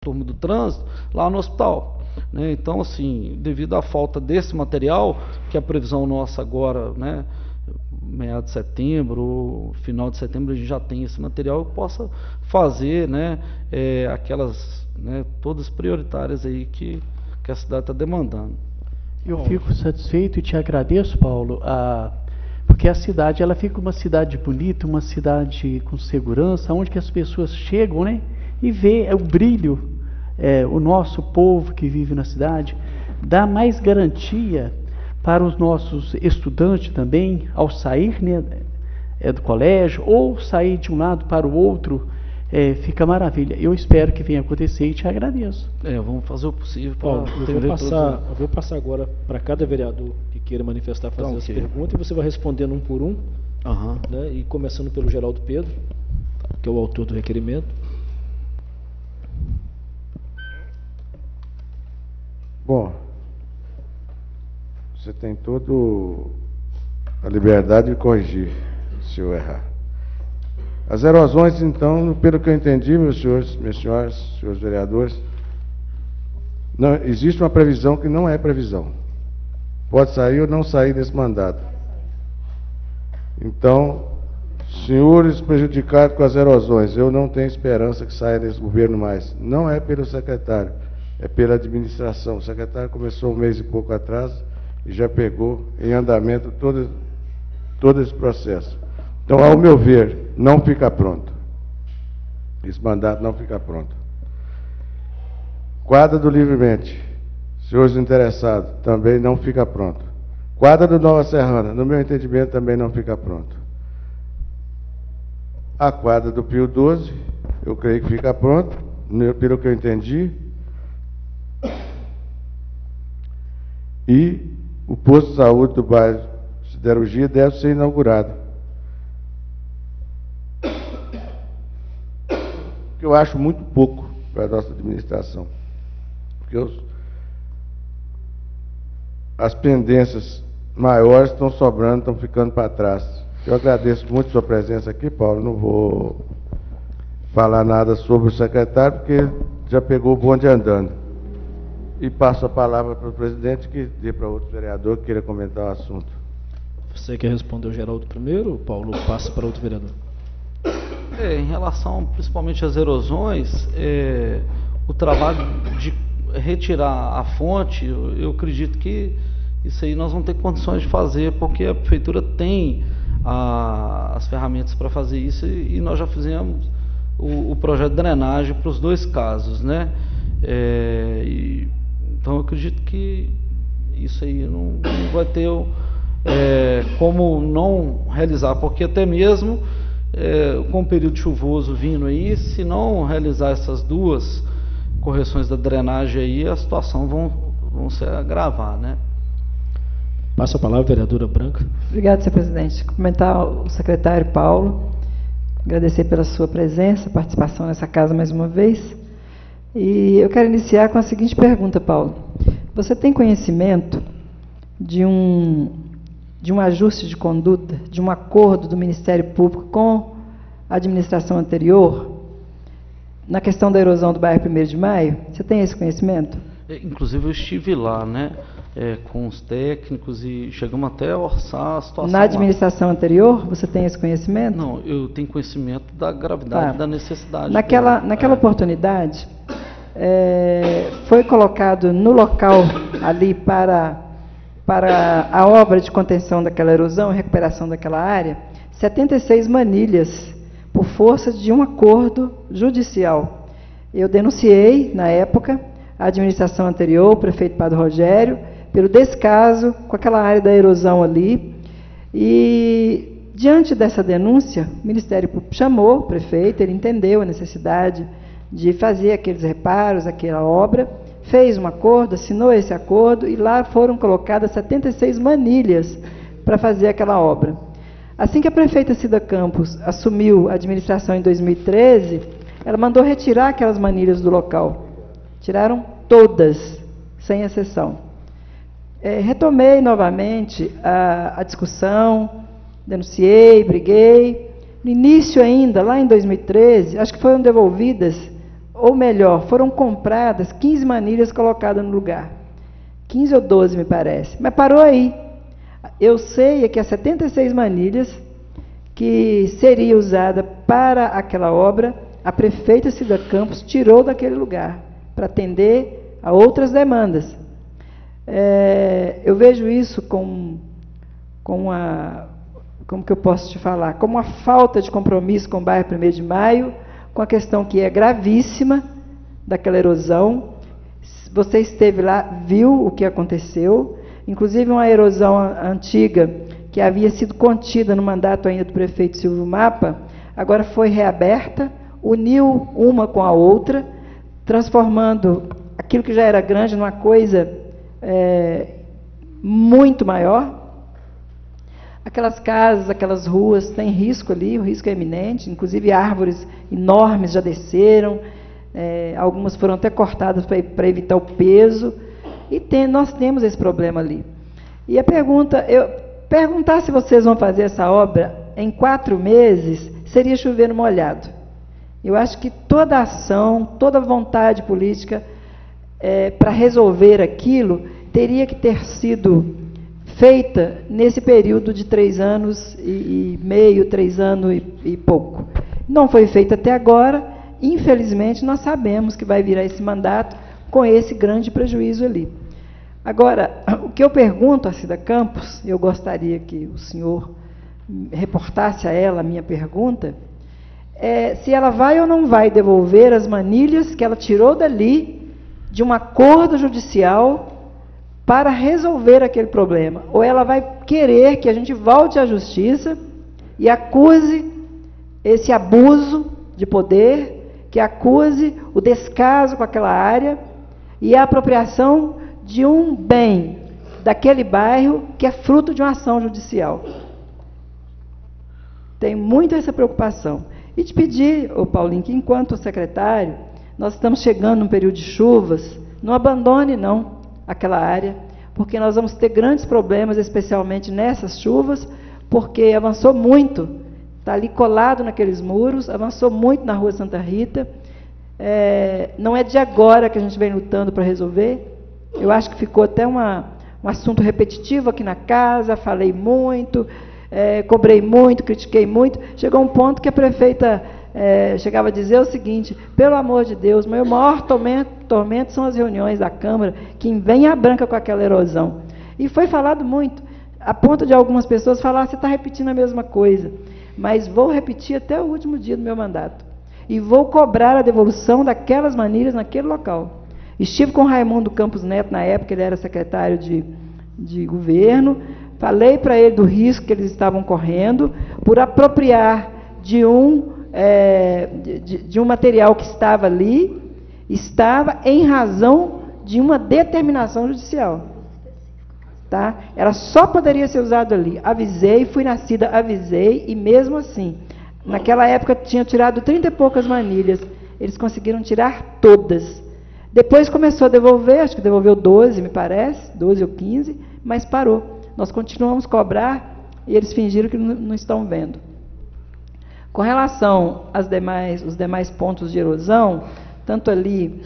turma do trânsito lá no hospital, né? Então, assim, devido à falta desse material, que a previsão nossa agora, né, meados de setembro, final de setembro, a gente já tem esse material, eu possa fazer, né, aquelas, né, todas prioritárias aí que a cidade está demandando. Eu fico satisfeito e te agradeço, Paulo, porque a cidade, ela fica uma cidade bonita, uma cidade com segurança, onde que as pessoas chegam, né, e vê o brilho, o nosso povo que vive na cidade, dá mais garantia para os nossos estudantes também, ao sair, né, do colégio, ou sair de um lado para o outro, fica maravilha. Eu espero que venha acontecer e te agradeço. Vamos fazer o possível. Paulo, eu vou passar agora para cada vereador que queira manifestar, fazer as perguntas, e você vai respondendo um por um, né, e começando pelo Geraldo Pedro, que é o autor do requerimento. Bom, você tem toda a liberdade de corrigir se eu errar. As erosões, então, pelo que eu entendi, meus senhores, minhas senhoras, senhores vereadores, não, existe uma previsão que não é previsão. Pode sair ou não sair desse mandato. Então, senhores prejudicados com as erosões, eu não tenho esperança que saia desse governo mais. Não é pelo secretário, é pela administração. O secretário começou um mês e pouco atrás e já pegou em andamento todo esse processo. Então, ao meu ver, não fica pronto. Esse mandato não fica pronto. Quadra do Livremente, senhores interessados, também não fica pronto. Quadra do Nova Serrana, no meu entendimento, também não fica pronto. A quadra do Pio 12, eu creio que fica pronto, pelo que eu entendi. E o posto de saúde do bairro Siderurgia deve ser inaugurado. Que eu acho muito pouco para a nossa administração. Porque as pendências maiores estão sobrando, estão ficando para trás. Eu agradeço muito a sua presença aqui, Paulo. Não vou falar nada sobre o secretário, porque ele já pegou o bonde andando. E passo a palavra para o presidente, que dê para outro vereador que queira comentar o assunto. Você quer responder o Geraldo primeiro, Paulo? Passa para outro vereador. Em relação principalmente às erosões, o trabalho de retirar a fonte, eu acredito que isso aí nós vamos ter condições de fazer, porque a prefeitura tem as ferramentas para fazer isso, e nós já fizemos o projeto de drenagem para os dois casos, né? Então eu acredito que isso aí não vai ter como não realizar, porque até mesmo com o período chuvoso vindo aí, se não realizar essas duas correções da drenagem aí, a situação vão se agravar, né? Passa a palavra, vereadora Branca. Obrigada, senhor presidente. Cumprimentar o secretário Paulo, agradecer pela sua presença, participação nessa casa mais uma vez. E eu quero iniciar com a seguinte pergunta, Paulo. Você tem conhecimento de um ajuste de conduta, de um acordo do Ministério Público com a administração anterior, na questão da erosão do bairro 1º de Maio? Você tem esse conhecimento? Inclusive eu estive lá, né, com os técnicos, e chegamos até a orçar a situação. Na administração anterior, você tem esse conhecimento? Não, eu tenho conhecimento da gravidade da necessidade. Naquela oportunidade, foi colocado no local ali para a obra de contenção daquela erosão e recuperação daquela área, 76 manilhas, por força de um acordo judicial. Eu denunciei, na época, a administração anterior, o prefeito Padre Rogério, pelo descaso com aquela área da erosão ali, e, diante dessa denúncia, o Ministério Público chamou o prefeito, ele entendeu a necessidade de fazer aqueles reparos, aquela obra, fez um acordo, assinou esse acordo, e lá foram colocadas 76 manilhas para fazer aquela obra. Assim que a prefeita Cida Campos assumiu a administração em 2013, ela mandou retirar aquelas manilhas do local. Tiraram todas, sem exceção. Retomei novamente a discussão, denunciei, briguei. No início ainda, lá em 2013, acho que foram devolvidas ou melhor, foram compradas 15 manilhas colocadas no lugar. 15 ou 12, me parece. Mas parou aí. Eu sei que as 76 manilhas que seria usada para aquela obra, a prefeita Cida Campos tirou daquele lugar para atender a outras demandas. Eu vejo isso como que eu posso te falar? Como uma falta de compromisso com o bairro 1º de Maio, com a questão que é gravíssima daquela erosão. Você esteve lá, viu o que aconteceu, inclusive uma erosão antiga que havia sido contida no mandato ainda do prefeito Silvio Mapa, agora foi reaberta, uniu uma com a outra, transformando aquilo que já era grande numa coisa muito maior. Aquelas casas, aquelas ruas, tem risco ali, o risco é iminente, inclusive árvores enormes já desceram, algumas foram até cortadas para evitar o peso, e nós temos esse problema ali. E a perguntar se vocês vão fazer essa obra em 4 meses, seria chover no molhado. Eu acho que toda ação, toda vontade política para resolver aquilo, teria que ter sido feita nesse período de 3 anos e meio, 3 anos e pouco. Não foi feita até agora, infelizmente nós sabemos que vai virar esse mandato com esse grande prejuízo ali. Agora, o que eu pergunto a Cida Campos, eu gostaria que o senhor reportasse a ela a minha pergunta, se ela vai ou não vai devolver as manilhas que ela tirou dali de um acordo judicial para resolver aquele problema, ou ela vai querer que a gente volte à justiça e acuse esse abuso de poder, que acuse o descaso com aquela área e a apropriação de um bem daquele bairro que é fruto de uma ação judicial. Tem muito essa preocupação. E te pedir, Paulinho, que enquanto secretário, nós estamos chegando num período de chuvas, não abandone não aquela área, porque nós vamos ter grandes problemas, especialmente nessas chuvas, porque avançou muito, está ali colado naqueles muros, avançou muito na Rua Santa Rita, não é de agora que a gente vem lutando para resolver. Eu acho que ficou até um assunto repetitivo aqui na casa, falei muito, cobrei muito, critiquei muito, chegou um ponto que a prefeita chegava a dizer o seguinte: pelo amor de Deus, meu maior tormento são as reuniões da Câmara, que vem a branca com aquela erosão. E foi falado muito, a ponto de algumas pessoas falar: você está repetindo a mesma coisa, mas vou repetir até o último dia do meu mandato, e vou cobrar a devolução daquelas manilhas naquele local. Estive com o Raimundo Campos Neto, na época ele era secretário de governo, falei para ele do risco que eles estavam correndo por apropriar de um material que estava ali, estava em razão de uma determinação judicial. Tá? Ela só poderia ser usado ali. Avisei, fui na Cida, avisei, e mesmo assim, naquela época tinham tirado 30 e poucas manilhas, eles conseguiram tirar todas. Depois começou a devolver, acho que devolveu 12, me parece, 12 ou 15, mas parou. Nós continuamos a cobrar e eles fingiram que não estão vendo. Com relação aos demais pontos de erosão, tanto ali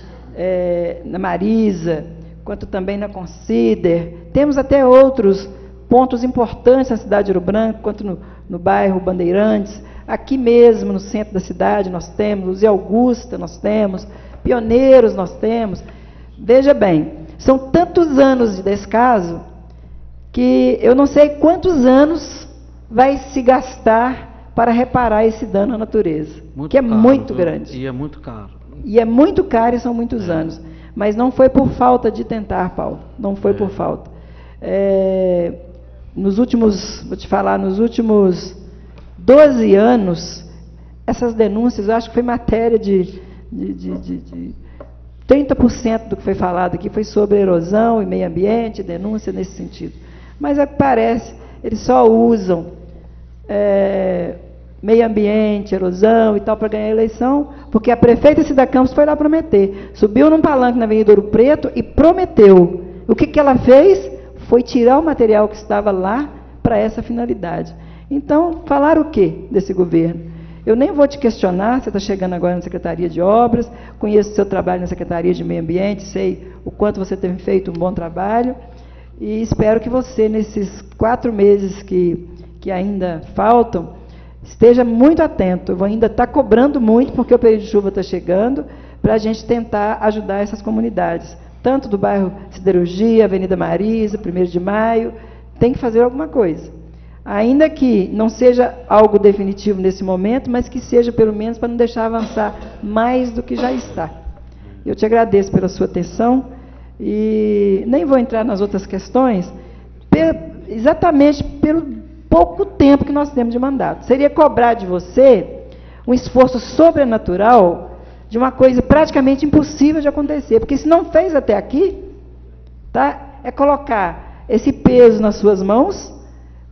na Marisa, quanto também na Consider, temos até outros pontos importantes na cidade de Ouro Branco, quanto no bairro Bandeirantes, aqui mesmo no centro da cidade nós temos, Luzia Augusta nós temos, Pioneiros nós temos. Veja bem, são tantos anos de descaso que eu não sei quantos anos vai se gastar para reparar esse dano à natureza, que é muito grande. E é muito caro. E é muito caro e são muitos anos. Mas não foi por falta de tentar, Paulo. Não foi por falta. Nos últimos 12 anos, essas denúncias, eu acho que foi matéria de 30% do que foi falado aqui foi sobre erosão e meio ambiente, denúncia nesse sentido. Mas parece, eles só usam meio ambiente, erosão e tal para ganhar a eleição, porque a prefeita Cida Campos foi lá prometer. Subiu num palanque na Avenida Ouro Preto e prometeu. O que ela fez? Foi tirar o material que estava lá para essa finalidade. Então, falaram o quê desse governo? Eu nem vou te questionar, você está chegando agora na Secretaria de Obras, conheço o seu trabalho na Secretaria de Meio Ambiente, sei o quanto você tem feito um bom trabalho, e espero que você, nesses 4 meses que ainda faltam, esteja muito atento. Eu vou ainda estar cobrando muito, porque o período de chuva está chegando, para a gente tentar ajudar essas comunidades, tanto do bairro Siderurgia, Avenida Marisa, 1º de Maio, tem que fazer alguma coisa. Ainda que não seja algo definitivo nesse momento, mas que seja pelo menos para não deixar avançar mais do que já está. Eu te agradeço pela sua atenção e nem vou entrar nas outras questões, exatamente pelo pouco tempo que nós temos de mandato. Seria cobrar de você um esforço sobrenatural de uma coisa praticamente impossível de acontecer, porque se não fez até aqui, tá? É colocar esse peso nas suas mãos,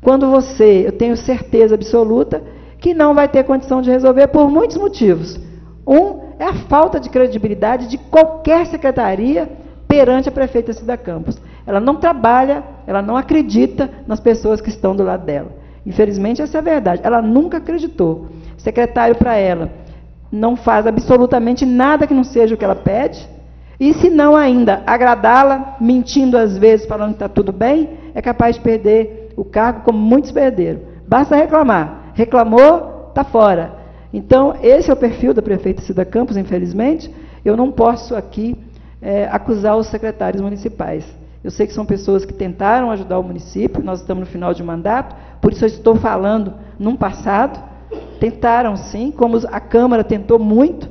quando você, eu tenho certeza absoluta, que não vai ter condição de resolver por muitos motivos. Um é a falta de credibilidade de qualquer secretaria perante a prefeita Cida Campos. Ela não trabalha, ela não acredita nas pessoas que estão do lado dela. Infelizmente, essa é a verdade. Ela nunca acreditou. Secretário para ela não faz absolutamente nada que não seja o que ela pede, e se não ainda agradá-la, mentindo às vezes, falando que está tudo bem, é capaz de perder o cargo, como muitos perderam. Basta reclamar. Reclamou, está fora. Então, esse é o perfil da prefeita Cida Campos, infelizmente. Eu não posso aqui acusar os secretários municipais. Eu sei que são pessoas que tentaram ajudar o município, nós estamos no final de mandato, por isso eu estou falando num passado. Tentaram sim, como a Câmara tentou muito,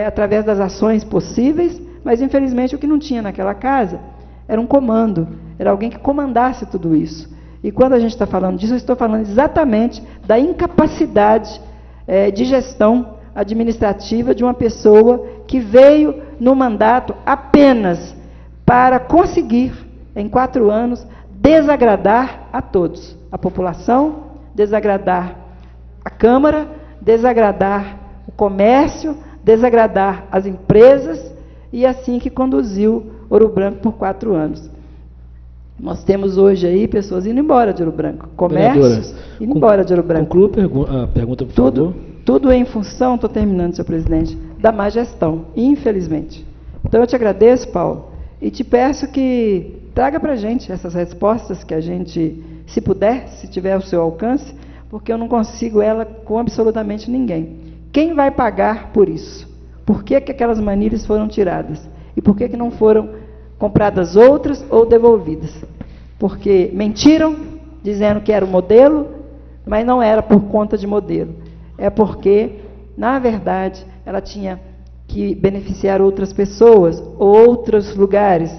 através das ações possíveis, mas infelizmente o que não tinha naquela casa era um comando, era alguém que comandasse tudo isso. E quando a gente está falando disso, eu estou falando exatamente da incapacidade de gestão administrativa de uma pessoa que veio no mandato apenas para conseguir, em 4 anos, desagradar a todos, a população, desagradar a Câmara, desagradar o comércio, desagradar as empresas, e assim que conduziu Ouro Branco por 4 anos. Nós temos hoje aí pessoas indo embora de Ouro Branco, comércios indo embora de Ouro Branco. Conclua a pergunta, por favor. Tudo em função, estou terminando, senhor presidente, da má gestão, infelizmente. Então eu te agradeço, Paulo, e te peço que traga para a gente essas respostas que a gente, se puder, se tiver ao seu alcance, porque eu não consigo ela com absolutamente ninguém. Quem vai pagar por isso? Por que aquelas manilhas foram tiradas? E por que não foram compradas outras ou devolvidas? Porque mentiram, dizendo que era o modelo, mas não era por conta de modelo. É porque, na verdade, ela tinha que beneficiar outras pessoas, outros lugares,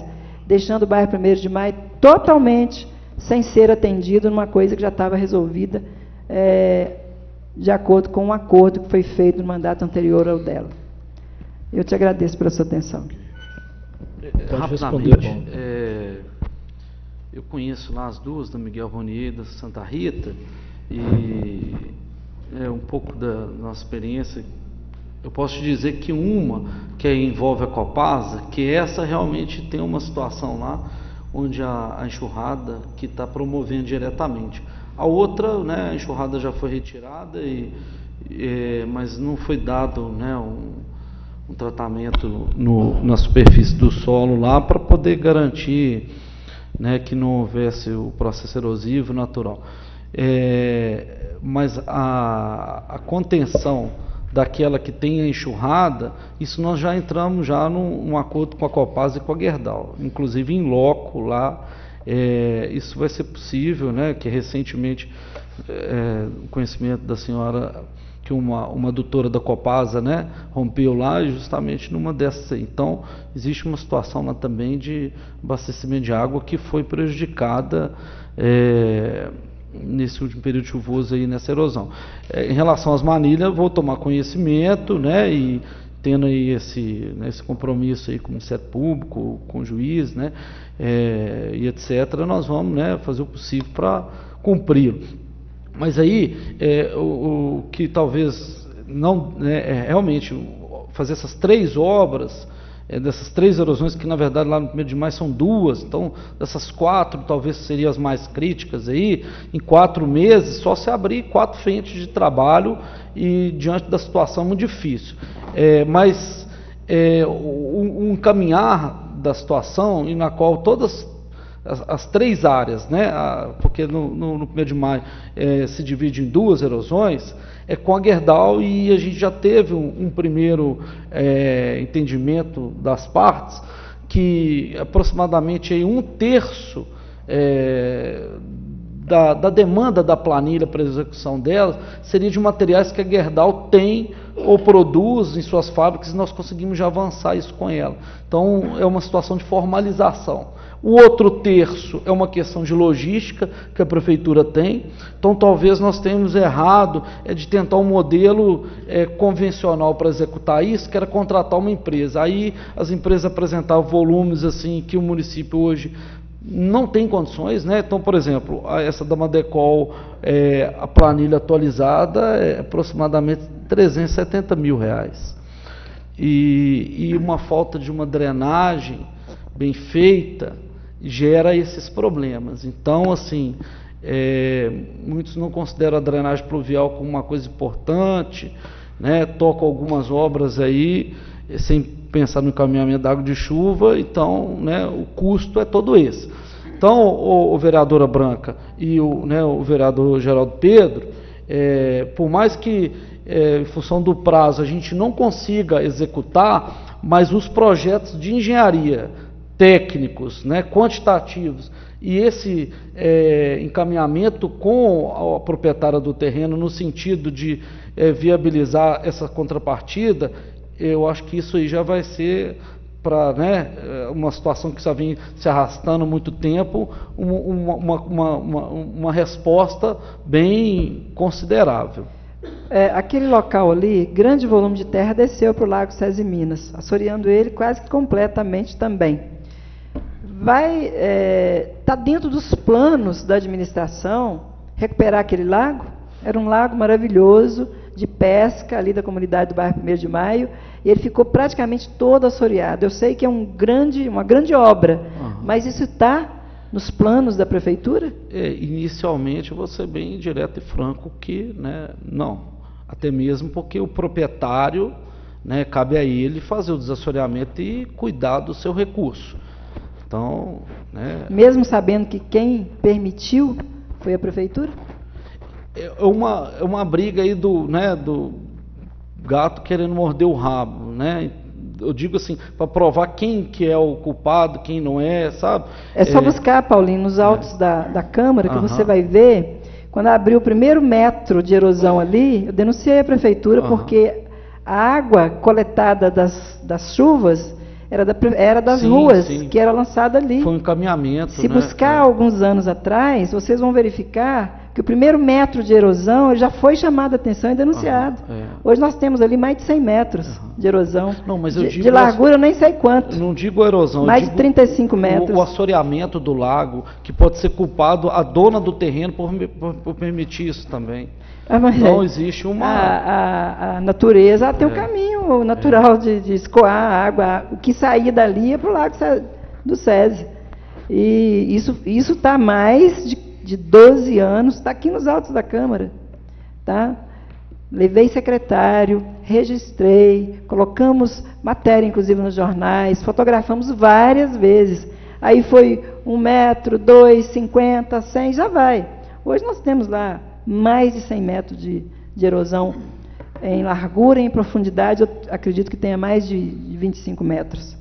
deixando o bairro 1º de Maio totalmente sem ser atendido numa coisa que já estava resolvida de acordo com um acordo que foi feito no mandato anterior ao dela. Eu te agradeço pela sua atenção. Rapidamente, eu conheço lá as duas, da Miguel Ronier e da Santa Rita, e um pouco da nossa experiência, eu posso te dizer que uma que envolve a Copasa, que essa realmente tem uma situação lá, onde a enxurrada que está promovendo diretamente. A outra, né, a enxurrada já foi retirada, mas não foi dado, né, um tratamento na superfície do solo lá para poder garantir, né, que não houvesse o processo erosivo natural. Mas a contenção daquela que tem a enxurrada, isso nós já entramos já num acordo com a Copasa e com a Gerdau, inclusive em loco lá. Isso vai ser possível, né, que recentemente, o conhecimento da senhora, que uma adutora da Copasa, né, rompeu lá justamente numa dessas aí. Então, existe uma situação lá também de abastecimento de água que foi prejudicada nesse último período chuvoso aí, nessa erosão. Em relação às manilhas, vou tomar conhecimento, né, e tendo aí esse compromisso aí com o Ministério Público, com o juiz, né, e etc., nós vamos, né, fazer o possível para cumpri-lo. Mas aí, o que talvez não, realmente, fazer essas 3 obras, dessas 3 erosões, que na verdade lá no 1º de maio são 2, então dessas 4 talvez seriam as mais críticas aí, em 4 meses só se abrir 4 frentes de trabalho e diante da situação muito difícil. Mas um caminhar da situação e na qual todas as 3 áreas, né, porque no 1º de maio se divide em 2 erosões, com a Gerdau, e a gente já teve um primeiro entendimento das partes, que aproximadamente aí 1/3 da demanda da planilha para execução dela seria de materiais que a Gerdau tem ou produz em suas fábricas, e nós conseguimos já avançar isso com ela. Então é uma situação de formalização. O outro terço é uma questão de logística que a prefeitura tem. Então talvez nós tenhamos errado de tentar um modelo convencional para executar isso, que era contratar uma empresa. Aí as empresas apresentavam volumes assim que o município hoje não tem condições, né? Então, por exemplo, essa da Madecol, a planilha atualizada é aproximadamente R$370 mil. E uma falta de uma drenagem bem feita gera esses problemas. Então, assim, muitos não consideram a drenagem pluvial como uma coisa importante, né? Tocam algumas obras aí sem pensar no encaminhamento da água de chuva, então, né, o custo é todo esse. Então, o vereadora Branca e o vereador Geraldo Pedro, por mais que em função do prazo a gente não consiga executar, mas os projetos de engenharia técnicos, né, quantitativos, e esse encaminhamento com a proprietária do terreno no sentido de viabilizar essa contrapartida, eu acho que isso aí já vai ser, para, né, uma situação que já vem se arrastando há muito tempo, uma resposta bem considerável. Aquele local ali, grande volume de terra desceu para o Lago SESI Minas, assoreando ele quase que completamente também. Está dentro dos planos da administração recuperar aquele lago? Era um lago maravilhoso, de pesca, ali da comunidade do bairro 1º de Maio, e ele ficou praticamente todo assoreado. Eu sei que é uma grande obra, mas isso está nos planos da prefeitura? Inicialmente, eu vou ser bem direto e franco que, né, não. Até mesmo porque o proprietário, né, cabe a ele fazer o desassoreamento e cuidar do seu recurso. Então, né, mesmo sabendo que quem permitiu foi a prefeitura? É uma briga aí do gato querendo morder o rabo, né? Eu digo assim, para provar quem que é o culpado, quem não é, sabe? É só buscar, Paulinho, nos autos da Câmara, que você vai ver, quando abriu o primeiro metro de erosão ali, eu denunciei a prefeitura porque a água coletada das chuvas era das ruas, que era lançada ali. Foi um encaminhamento. Se buscar alguns anos atrás, vocês vão verificar que o primeiro metro de erosão já foi chamado a atenção e denunciado. Hoje nós temos ali mais de 100 metros de erosão. Não, mas eu digo de largura eu nem sei quanto. Não digo a erosão. Mais de 35 metros. O assoreamento do lago, que pode ser culpado a dona do terreno por permitir isso também. Não existe uma... A natureza tem um caminho natural de escoar a água. O que saía dali ia para o lago do SESI. E isso está mais de 12 anos, está aqui nos autos da Câmara. Tá? Levei secretário, registrei, colocamos matéria, inclusive, nos jornais, fotografamos várias vezes. Aí foi 1 metro, 2, 50, 100, já vai. Hoje nós temos lá mais de 100 metros de erosão em largura e em profundidade, eu acredito que tenha mais de 25 metros.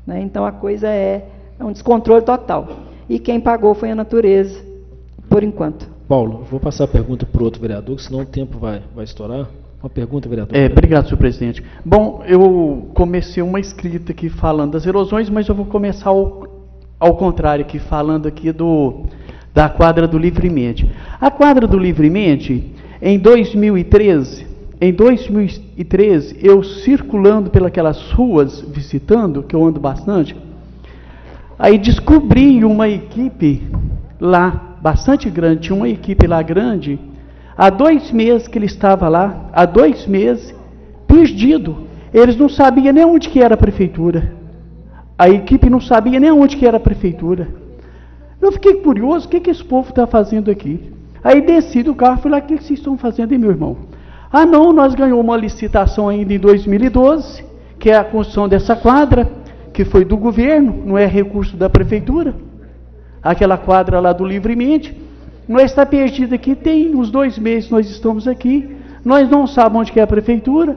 Né? Então, a coisa é um descontrole total. E quem pagou foi a natureza, por enquanto. Paulo, vou passar a pergunta para o outro vereador, senão o tempo vai estourar. Uma pergunta, vereador. Obrigado, senhor presidente. Bom, eu comecei uma escrita aqui falando das erosões, mas eu vou começar ao contrário, aqui falando aqui da quadra do Livremente. A quadra do Livremente, em 2013, eu circulando pelas ruas, visitando, que eu ando bastante, aí descobri uma equipe lá, bastante grande, tinha uma equipe lá grande, há 2 meses que ele estava lá, há 2 meses, perdido. Eles não sabiam nem onde que era a prefeitura. A equipe não sabia nem onde que era a prefeitura. Eu fiquei curioso, o que esse povo está fazendo aqui? Aí desci do carro e falei, o que vocês estão fazendo aí, meu irmão? Ah, não, nós ganhamos uma licitação ainda em 2012, que é a construção dessa quadra, que foi do governo, não é recurso da prefeitura. Aquela quadra lá do Livremente. Nós está perdido aqui, tem uns 2 meses nós estamos aqui, nós não sabemos onde que é a prefeitura,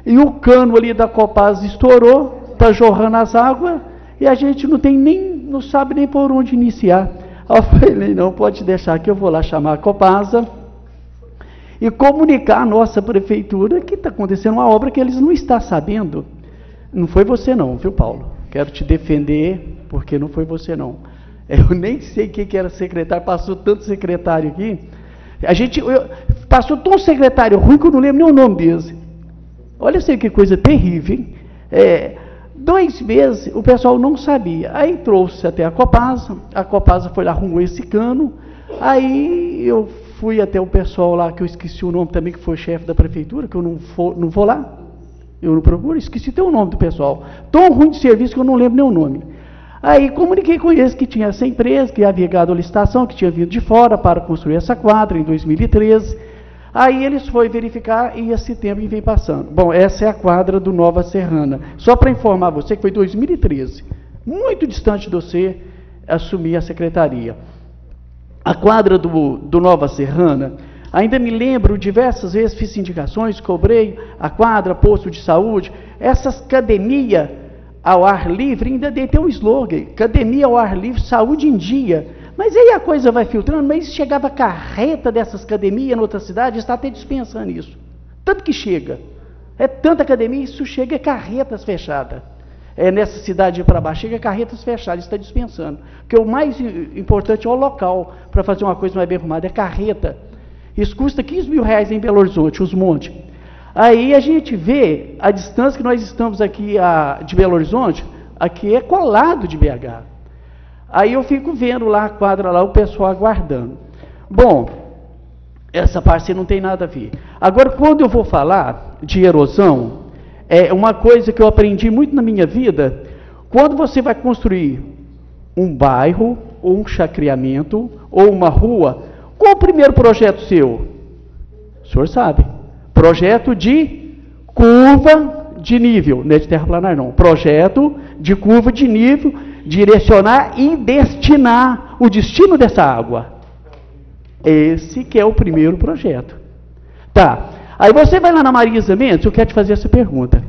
e o cano ali da Copasa estourou, está jorrando as águas, e a gente não sabe nem por onde iniciar. Eu falei, não, pode deixar que eu vou lá chamar a Copasa e comunicar à nossa prefeitura que está acontecendo uma obra que eles não estão sabendo. Não foi você não, viu, Paulo? Quero te defender, porque não foi você não. Eu nem sei quem que era secretário, passou tanto secretário aqui. Passou tão secretário ruim que eu não lembro nem o nome deles. Olha só que coisa terrível, hein? 2 meses o pessoal não sabia. Aí trouxe até a Copasa foi lá, arrumou esse cano. Aí eu fui até o pessoal lá, que eu esqueci o nome também, que foi chefe da prefeitura, que eu não vou lá. Eu não procuro, esqueci até o nome do pessoal. Tão ruim de serviço que eu não lembro nem o nome. Aí comuniquei com eles que tinha essa empresa, que havia ganhado a licitação, que tinha vindo de fora para construir essa quadra em 2013. Aí eles foram verificar e esse tempo vem passando. Bom, essa é a quadra do Nova Serrana. Só para informar você que foi 2013, muito distante de você assumir a secretaria. A quadra do Nova Serrana, ainda me lembro, diversas vezes fiz indicações, cobrei a quadra, posto de saúde, essas academias ao ar livre, ainda dei até um slogan, academia ao ar livre, saúde em dia. Mas aí a coisa vai filtrando, mas chegava carreta dessas academias em outra cidade, está até dispensando isso. Tanto que chega. É tanta academia, isso chega carretas fechadas. Nessa cidade para baixo, chega carretas fechadas, está dispensando. Porque o mais importante é o local, para fazer uma coisa mais bem arrumada, é carreta. Isso custa R$15 mil em Belo Horizonte, os montes. Aí a gente vê a distância que nós estamos aqui de Belo Horizonte, aqui é colado de BH. Aí eu fico vendo lá a quadra, lá o pessoal aguardando. Bom, essa parte não tem nada a ver. Agora, quando eu vou falar de erosão, é uma coisa que eu aprendi muito na minha vida. Quando você vai construir um bairro, ou um chacreamento, ou uma rua, qual o primeiro projeto seu? O senhor sabe. Projeto de curva de nível, não é de terraplanar não. Projeto de curva de nível, direcionar e destinar o destino dessa água. Esse que é o primeiro projeto. Tá, aí você vai lá na Marisa Mendes, eu quero te fazer essa pergunta.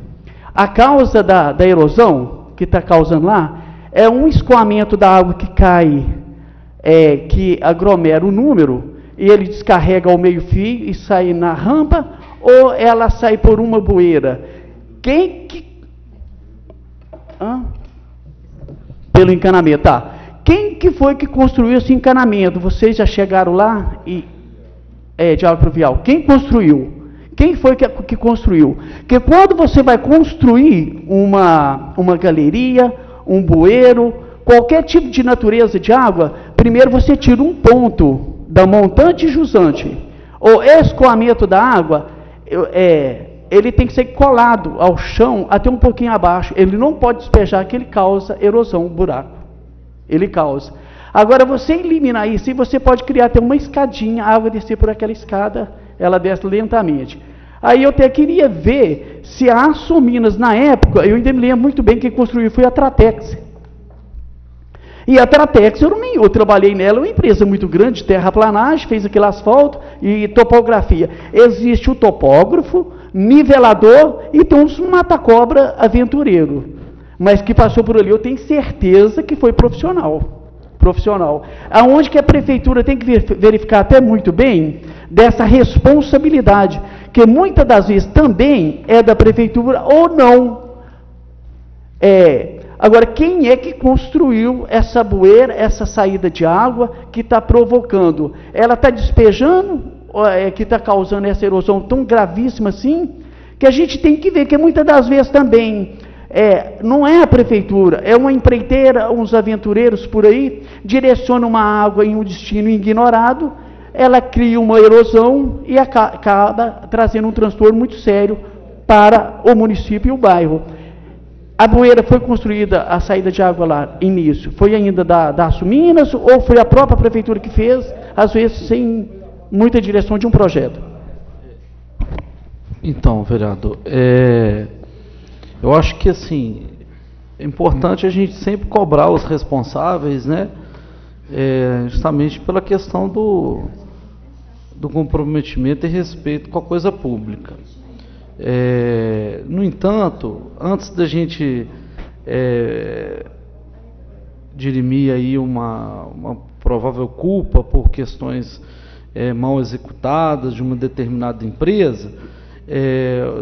A causa da erosão que está causando lá é um escoamento da água que cai, que aglomera o número, e ele descarrega ao meio-fio e sai na rampa, ou ela sai por uma bueira? Pelo encanamento, tá. Quem que foi que construiu esse encanamento? Vocês já chegaram lá? De água pluvial. Quem construiu? Quem foi que construiu? Porque quando você vai construir uma galeria, um bueiro, qualquer tipo de natureza de água, primeiro você tira um ponto da montante e jusante. O escoamento da água, ele tem que ser colado ao chão até um pouquinho abaixo. Ele não pode despejar, que ele causa erosão, um buraco. Ele causa. Agora, você eliminar isso, e você pode criar até uma escadinha, a água descer por aquela escada, ela desce lentamente. Aí eu até queria ver se a Açominas, na época, eu ainda me lembro muito bem, quem construiu foi a Tratex. E a Tratex, eu trabalhei nela, uma empresa muito grande, terraplanagem, fez aquele asfalto e topografia. Existe o topógrafo, nivelador e tem uns mata-cobra aventureiro. Mas que passou por ali, eu tenho certeza que foi profissional. Aonde que a prefeitura tem que verificar até muito bem dessa responsabilidade, que muitas das vezes também é da prefeitura ou não. Agora, quem é que construiu essa bueira, essa saída de água que está provocando? Ela está despejando, que está causando essa erosão tão gravíssima assim, que a gente tem que ver que muitas das vezes também não é a prefeitura, é uma empreiteira, uns aventureiros por aí, direcionam uma água em um destino ignorado, ela cria uma erosão e acaba trazendo um transtorno muito sério para o município e o bairro. A bueira foi construída, a saída de água lá, início, foi ainda da Açuminas ou foi a própria prefeitura que fez, às vezes sem muita direção de um projeto? Então, vereador, eu acho que assim, é importante a gente sempre cobrar os responsáveis, né? Justamente pela questão do comprometimento e respeito com a coisa pública. No entanto, antes da gente dirimir aí uma provável culpa por questões mal executadas de uma determinada empresa,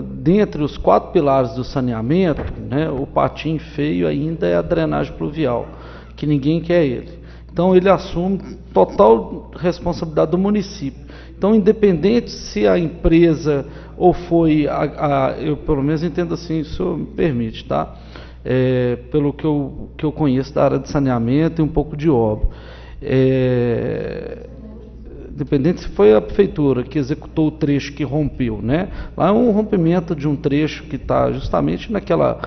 dentre os 4 pilares do saneamento, né, o patinho feio ainda é a drenagem pluvial, que ninguém quer ele. Então ele assume total responsabilidade do município. Então, independente se a empresa ou foi, eu pelo menos entendo assim, isso me permite, tá? Pelo que eu conheço da área de saneamento e um pouco de obra. Independente se foi a prefeitura que executou o trecho que rompeu, né? Lá é um rompimento de um trecho que está justamente naquela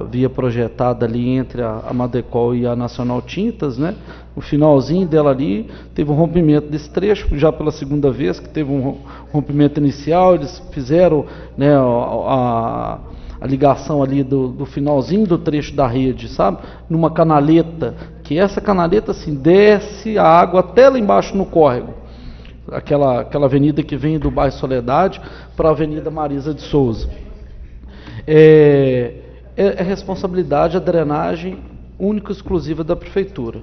via projetada ali entre a Madecol e a Nacional Tintas, né? O finalzinho dela ali teve um rompimento desse trecho, já pela segunda vez que teve um rompimento inicial, eles fizeram, né, a ligação ali do finalzinho do trecho da rede, sabe? Numa canaleta, que essa canaleta assim, desce a água até lá embaixo no córrego. Aquela avenida que vem do bairro Soledade para a Avenida Marisa de Souza. É responsabilidade, a drenagem única e exclusiva da prefeitura.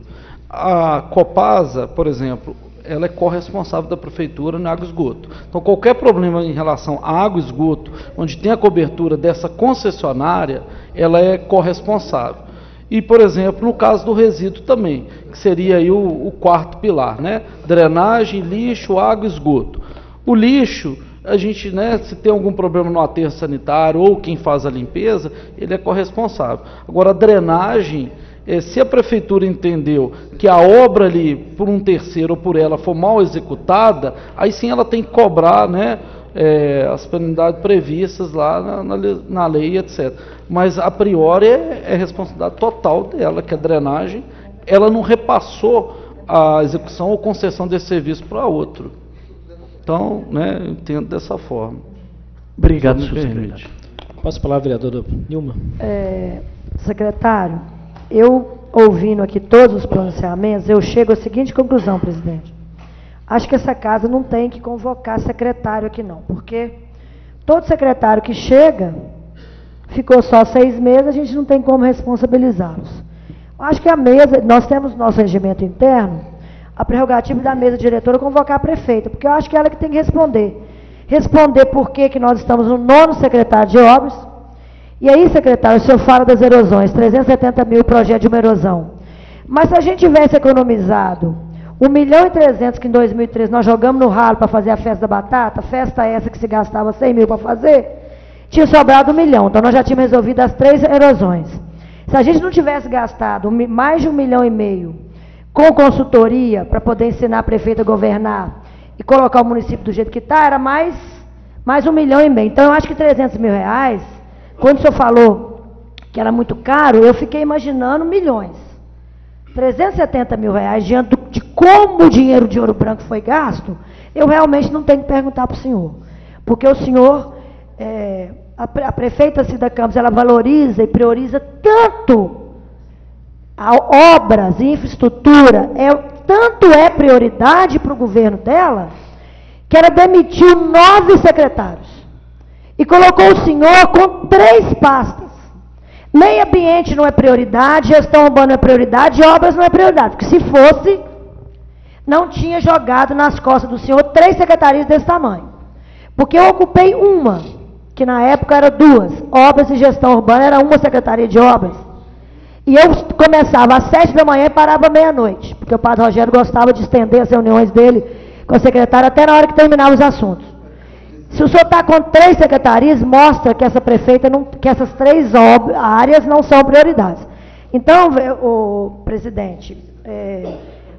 A Copasa, por exemplo, ela é corresponsável da prefeitura na água e esgoto. Então, qualquer problema em relação à água e esgoto, onde tem a cobertura dessa concessionária, ela é corresponsável. E, por exemplo, no caso do resíduo também, que seria aí o 4º pilar, né? Drenagem, lixo, água e esgoto. O lixo, a gente, né, se tem algum problema no aterro sanitário ou quem faz a limpeza, ele é corresponsável. Agora, a drenagem, se a prefeitura entendeu que a obra ali, por um terceiro ou por ela, for mal executada, aí sim ela tem que cobrar, né, as penalidades previstas lá na lei, etc. Mas, a priori, é responsabilidade total dela, que a drenagem, ela não repassou a execução ou concessão desse serviço para outro. Então, né, eu entendo dessa forma. Obrigado, senhor secretário. Passo a palavra, vereadora Nilma. Secretário, eu, ouvindo aqui todos os pronunciamentos, eu chego à seguinte conclusão, presidente. Acho que essa casa não tem que convocar secretário aqui não, porque todo secretário que chega, ficou só 6 meses, a gente não tem como responsabilizá-los. Acho que a mesa, nós temos nosso regimento interno, a prerrogativa da mesa diretora convocar a prefeita, porque eu acho que ela que tem que responder. Responder por que nós estamos no 9º secretário de obras. E aí, secretário, o senhor fala das erosões, 370 mil projeto de uma erosão. Mas se a gente tivesse economizado 1.300.000 que em 2013 nós jogamos no ralo para fazer a festa da batata, festa essa que se gastava 100 mil para fazer, tinha sobrado 1 milhão. Então nós já tínhamos resolvido as 3 erosões. Se a gente não tivesse gastado mais de 1,5 milhão com consultoria para poder ensinar a prefeita a governar e colocar o município do jeito que está, era mais 1,5 milhão. Então eu acho que 300 mil reais, quando o senhor falou que era muito caro, eu fiquei imaginando milhões. 370 mil reais, diante de como o dinheiro de Ouro Branco foi gasto, eu realmente não tenho que perguntar para o senhor. Porque o senhor, a prefeita Cida Campos, ela valoriza e prioriza tanto obras e infraestrutura, tanto é prioridade para o governo dela, que ela demitiu 9 secretários. E colocou o senhor com 3 pastas. Meio ambiente não é prioridade, gestão urbana não é prioridade, obras não é prioridade. Porque se fosse, não tinha jogado nas costas do senhor 3 secretarias desse tamanho. Porque eu ocupei uma, que na época era 2. Obras e gestão urbana era uma secretaria de obras. E eu começava às 7 da manhã e parava à meia-noite. Porque o padre Rogério gostava de estender as reuniões dele com a secretária até na hora que terminava os assuntos. Se o senhor está com 3 secretarias, mostra que essa prefeita, que essas 3 áreas não são prioridades. Então, presidente,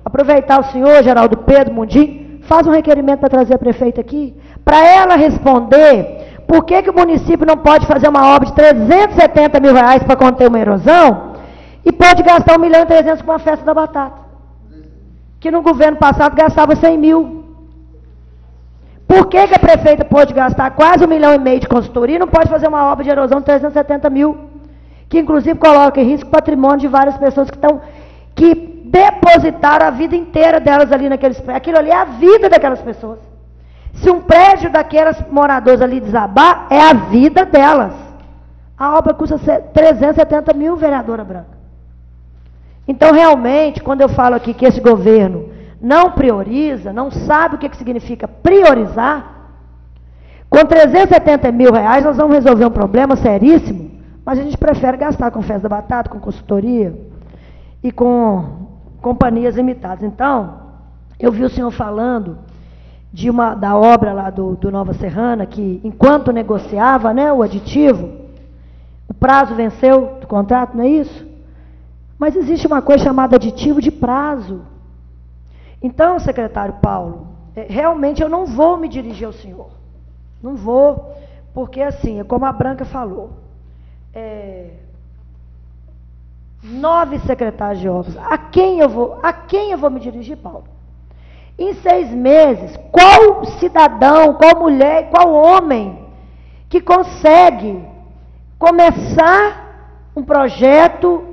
aproveitar o senhor, Geraldo Pedro Mundim, faz um requerimento para trazer a prefeita aqui, para ela responder Por que o município não pode fazer uma obra de 370 mil reais para conter uma erosão e pode gastar 1.300.000 com a festa da batata? Que no governo passado gastava 100 mil. Por que a prefeita pode gastar quase 1,5 milhão de consultoria e não pode fazer uma obra de erosão de 370 mil? Que inclusive coloca em risco o patrimônio de várias pessoas que depositaram a vida inteira delas ali naqueles prédios. Aquilo ali é a vida daquelas pessoas. Se um prédio daquelas moradores ali desabar, é a vida delas. A obra custa 370 mil, vereadora Branca. Então, realmente, quando eu falo aqui que esse governo não prioriza, não sabe o que significa priorizar, com 370 mil reais nós vamos resolver um problema seríssimo, mas a gente prefere gastar com festa da batata, com consultoria e com companhias limitadas. Então, eu vi o senhor falando da obra lá do Nova Serrana, que enquanto negociava, né, o aditivo, o prazo venceu do contrato, não é isso? Mas existe uma coisa chamada aditivo de prazo. Então, secretário Paulo, realmente eu não vou me dirigir ao senhor. Não vou, porque assim, é como a Branca falou, 9 secretários de obras. A quem eu vou me dirigir, Paulo? Em 6 meses, qual cidadão, qual mulher, qual homem que consegue começar um projeto,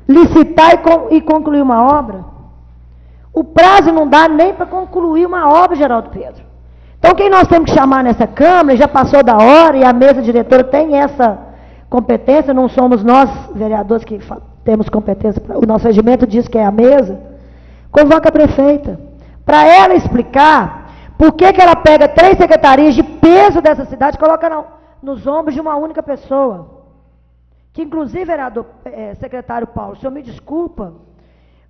licitar e concluir uma obra? O prazo não dá nem para concluir uma obra, Geraldo Pedro. Então, quem nós temos que chamar nessa Câmara, já passou da hora, e a mesa diretora tem essa competência, não somos nós, vereadores, que temos competência, o nosso regimento diz que é a mesa, convoca a prefeita, para ela explicar por que ela pega 3 secretarias de peso dessa cidade e coloca nos ombros de uma única pessoa. Que inclusive, vereador, secretário Paulo, o senhor me desculpa,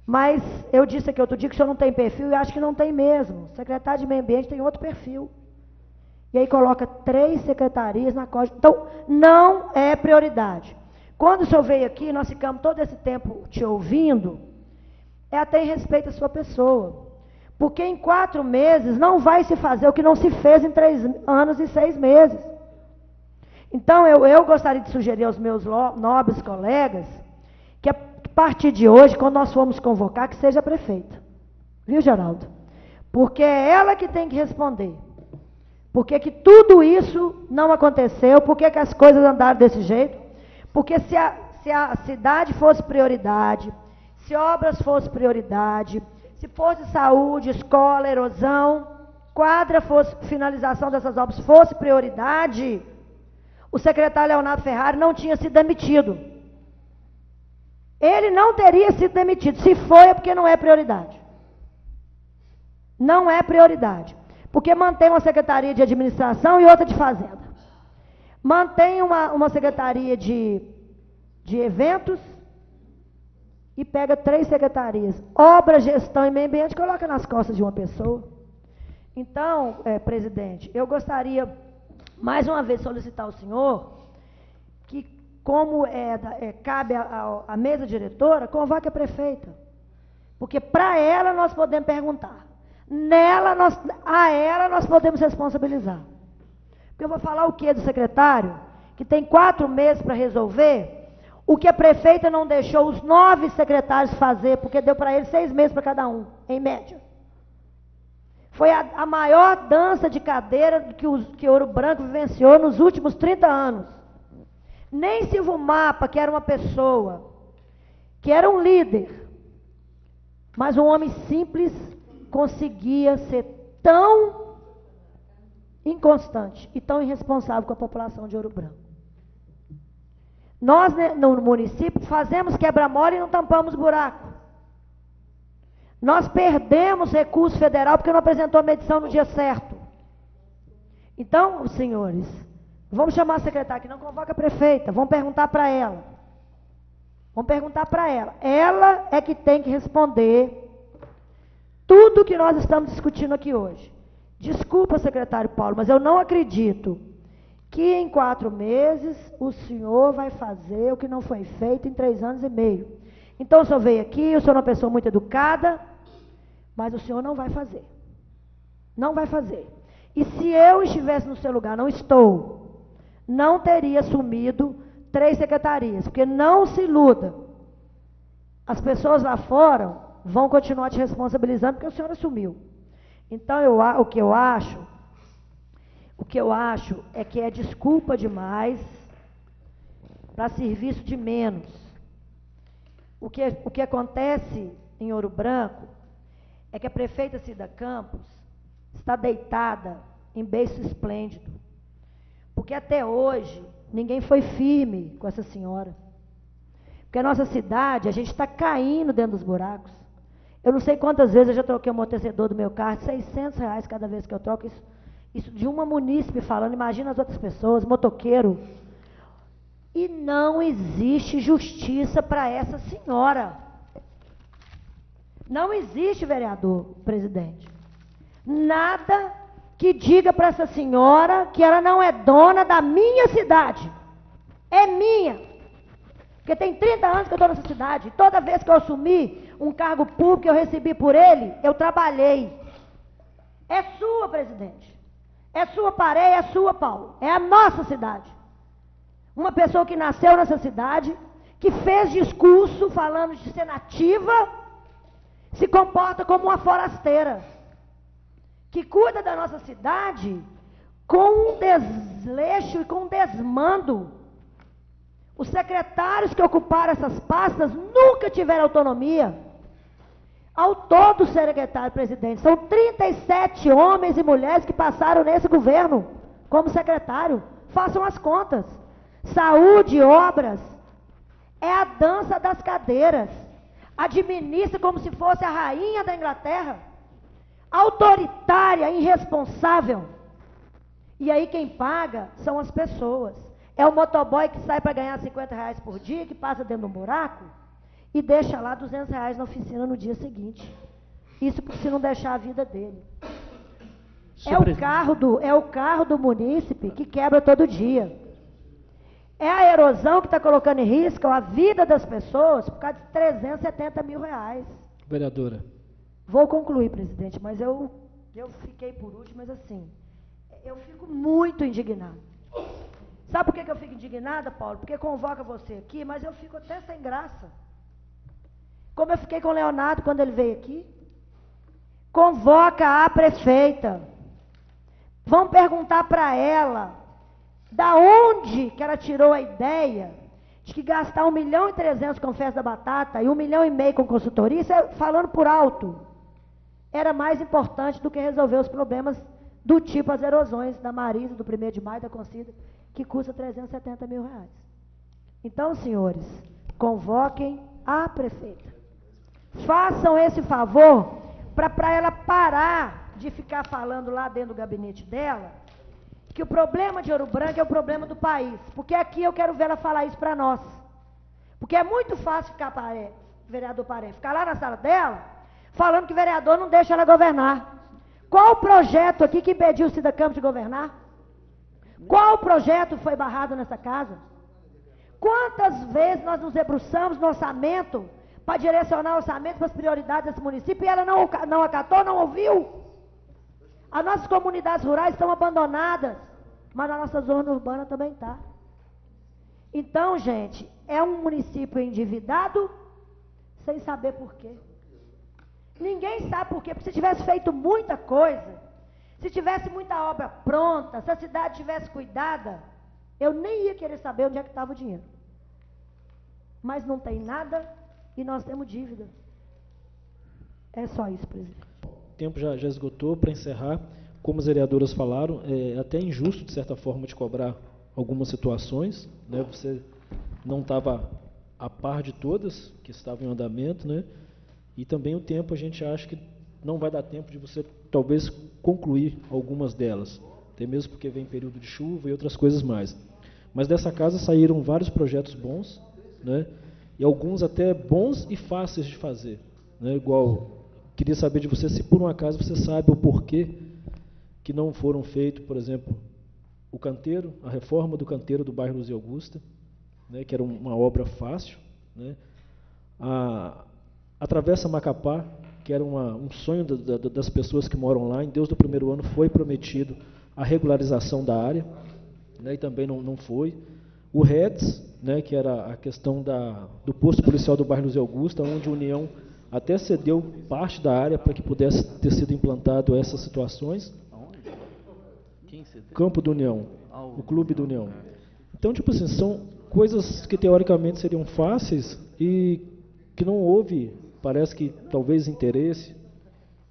mas eu disse aqui outro dia que o senhor não tem perfil e acho que não tem mesmo. O secretário de Meio Ambiente tem outro perfil. E aí coloca 3 secretarias na COG. Então, não é prioridade. Quando o senhor veio aqui, nós ficamos todo esse tempo te ouvindo, é até em respeito à sua pessoa. Porque em 4 meses não vai se fazer o que não se fez em 3 anos e 6 meses. Então, eu gostaria de sugerir aos meus nobres colegas que a partir de hoje, quando nós formos convocar, que seja a prefeita. Viu, Geraldo? Porque é ela que tem que responder. Por que tudo isso não aconteceu? Por que as coisas andaram desse jeito? Porque se a cidade fosse prioridade, se obras fosse prioridade, se fosse saúde, escola, erosão, quadra fosse, finalização dessas obras fosse prioridade, o secretário Leonardo Ferrari não tinha sido demitido. Ele não teria sido demitido. Se foi, é porque não é prioridade. Não é prioridade. Porque mantém uma secretaria de administração e outra de fazenda. Mantém uma secretaria de eventos e pega 3 secretarias. Obra, gestão e meio ambiente, coloca nas costas de uma pessoa. Então, presidente, eu gostaria, mais uma vez, solicitar ao senhor que, como cabe à mesa diretora, convoque a prefeita. Porque para ela nós podemos perguntar. A ela nós podemos responsabilizar. Porque eu vou falar o que do secretário, que tem 4 meses para resolver, o que a prefeita não deixou os 9 secretários fazer, porque deu para eles 6 meses para cada um, em média. Foi a maior dança de cadeira que Ouro Branco vivenciou nos últimos 30 anos. Nem Silvio Mapa, que era uma pessoa, que era um líder, mas um homem simples, conseguia ser tão inconstante e tão irresponsável com a população de Ouro Branco. Nós, no município, fazemos quebra-mola e não tampamos buraco. Nós perdemos recurso federal porque não apresentou a medição no dia certo. Então, senhores, vamos chamar a secretária que não convoca a prefeita, vamos perguntar para ela. Vamos perguntar para ela. Ela é que tem que responder tudo que nós estamos discutindo aqui hoje. Desculpa, secretário Paulo, mas eu não acredito que em 4 meses o senhor vai fazer o que não foi feito em 3 anos e meio. Então o senhor veio aqui, o senhor é uma pessoa muito educada, mas o senhor não vai fazer. Não vai fazer. E se eu estivesse no seu lugar, não estou, não teria assumido 3 secretarias, porque não se iluda. As pessoas lá fora vão continuar te responsabilizando porque o senhor assumiu. Então, o que eu acho é que é desculpa demais para serviço de menos. O que acontece em Ouro Branco é que a prefeita Cida Campos está deitada em berço esplêndido, porque até hoje ninguém foi firme com essa senhora. Porque a nossa cidade, a gente está caindo dentro dos buracos. Eu não sei quantas vezes eu já troquei o amortecedor do meu carro, R$600 cada vez que eu troco. Isso de uma munícipe falando, imagina as outras pessoas, motoqueiro. E não existe justiça para essa senhora. Não existe, vereador, presidente. Nada que diga para essa senhora que ela não é dona da minha cidade. É minha. Porque tem 30 anos que eu estou nessa cidade. Toda vez que eu assumi um cargo público que eu recebi por ele, eu trabalhei. É sua, presidente. É sua, Pareia, é sua, Paulo. É a nossa cidade. Uma pessoa que nasceu nessa cidade, que fez discurso falando de ser nativa, se comporta como uma forasteira, que cuida da nossa cidade com um desleixo e com um desmando. Os secretários que ocuparam essas pastas nunca tiveram autonomia. Ao todo, secretário presidente, são 37 homens e mulheres que passaram nesse governo como secretário. Façam as contas. Saúde, obras, é a dança das cadeiras. Administra como se fosse a rainha da Inglaterra. Autoritária, irresponsável. E aí quem paga são as pessoas. É o motoboy que sai para ganhar R$50 por dia, que passa dentro de um buraco e deixa lá R$200 na oficina no dia seguinte. Isso se não deixar a vida dele. É o carro do munícipe que quebra todo dia. É a erosão que está colocando em risco a vida das pessoas por causa de R$370 mil. Vereadora. Vou concluir, presidente, mas eu fiquei por último, mas assim, eu fico muito indignado. Sabe por que eu fico indignada, Paulo? Porque convoca você aqui, mas eu fico até sem graça. Como eu fiquei com o Leonardo quando ele veio aqui. Convoca a prefeita. Vão perguntar para ela da onde que ela tirou a ideia de que gastar 1.300.000 com festa da batata e 1,5 milhão com consultoria, isso é falando por alto, era mais importante do que resolver os problemas do tipo as erosões da Marisa, do 1º de maio, da Concida, que custa R$370 mil. Então, senhores, convoquem a prefeita. Façam esse favor para ela parar de ficar falando lá dentro do gabinete dela que o problema de Ouro Branco é o problema do país. Porque aqui eu quero ver ela falar isso para nós. Porque é muito fácil ficar, vereador Paré, ficar lá na sala dela falando que o vereador não deixa ela governar. Qual o projeto aqui que impediu o Cida Campos de governar? Qual projeto foi barrado nessa casa? Quantas vezes nós nos debruçamos no orçamento para direcionar o orçamento para as prioridades desse município e ela não acatou, não ouviu? As nossas comunidades rurais estão abandonadas, mas a nossa zona urbana também está. Então, gente, é um município endividado sem saber por quê. Ninguém sabe por quê, porque se tivesse feito muita coisa, se tivesse muita obra pronta, se a cidade tivesse cuidada, eu nem ia querer saber onde é que estava o dinheiro. Mas não tem nada e nós temos dívida. É só isso, presidente. O tempo já esgotou. Para encerrar, como as vereadoras falaram, é até injusto, de certa forma, de cobrar algumas situações, né? Você não estava a par de todas que estavam em andamento, né? E também o tempo, a gente acha que não vai dar tempo de você, talvez, concluir algumas delas, até mesmo porque vem período de chuva e outras coisas mais. Mas dessa casa saíram vários projetos bons, né? E alguns até bons e fáceis de fazer, né? Igual, queria saber de você se por um acaso você sabe o porquê que não foram feitos, por exemplo, o canteiro, a reforma do canteiro do bairro Luzia Augusta, né? Que era uma obra fácil, né? A Travessa Macapá, que era um sonho das pessoas que moram lá, em Deus do primeiro ano foi prometido a regularização da área, né, e também não foi. O REDS, né, que era a questão do posto policial do bairro Luiz Augusto, onde a União até cedeu parte da área para que pudesse ter sido implantado essas situações. Campo do União, o Clube do União. Então, tipo assim, são coisas que teoricamente seriam fáceis e que não houve, parece que talvez interesse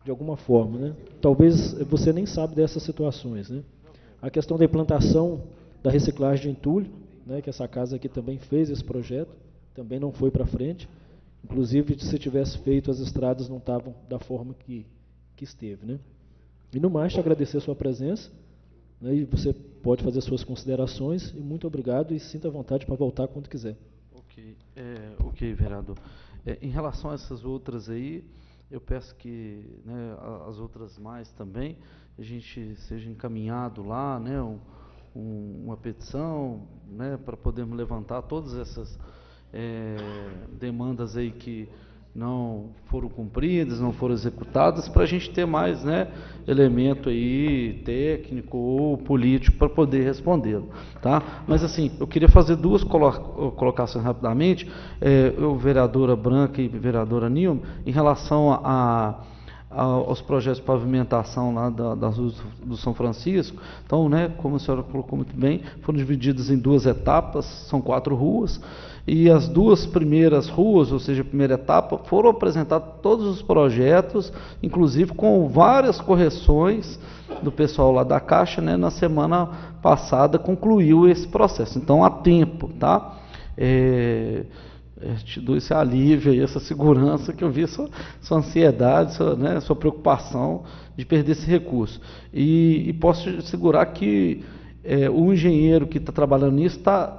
de alguma forma, né? Talvez você nem sabe dessas situações, né? A questão da implantação da reciclagem de entulho, né, que essa casa aqui também fez esse projeto, também não foi para frente. Inclusive, se tivesse feito, as estradas não estavam da forma que esteve, né? E no mais, te agradecer a sua presença, né, e você pode fazer suas considerações, e muito obrigado, e sinta vontade para voltar quando quiser. Ok, vereador. Em relação a essas outras aí, eu peço que, né, as outras mais também, a gente seja encaminhado lá, né, uma petição, né, para podermos levantar todas essas demandas aí que não foram cumpridas, não foram executadas, para a gente ter mais, né, elemento aí técnico ou político para poder respondê-lo, tá? Mas assim, eu queria fazer duas colocações rapidamente, vereadora Branca e vereadora Nilma, em relação aos projetos de pavimentação lá das ruas do São Francisco. Então, né, como a senhora colocou muito bem, foram divididas em duas etapas, são 4 ruas, e as 2 primeiras ruas, ou seja, a primeira etapa, foram apresentados todos os projetos, inclusive com várias correções do pessoal lá da Caixa, né, na semana passada concluiu esse processo, então há tempo, tá? Te dou esse alívio aí, essa segurança, que eu vi sua ansiedade, sua preocupação de perder esse recurso. E posso assegurar que o engenheiro que está trabalhando nisso está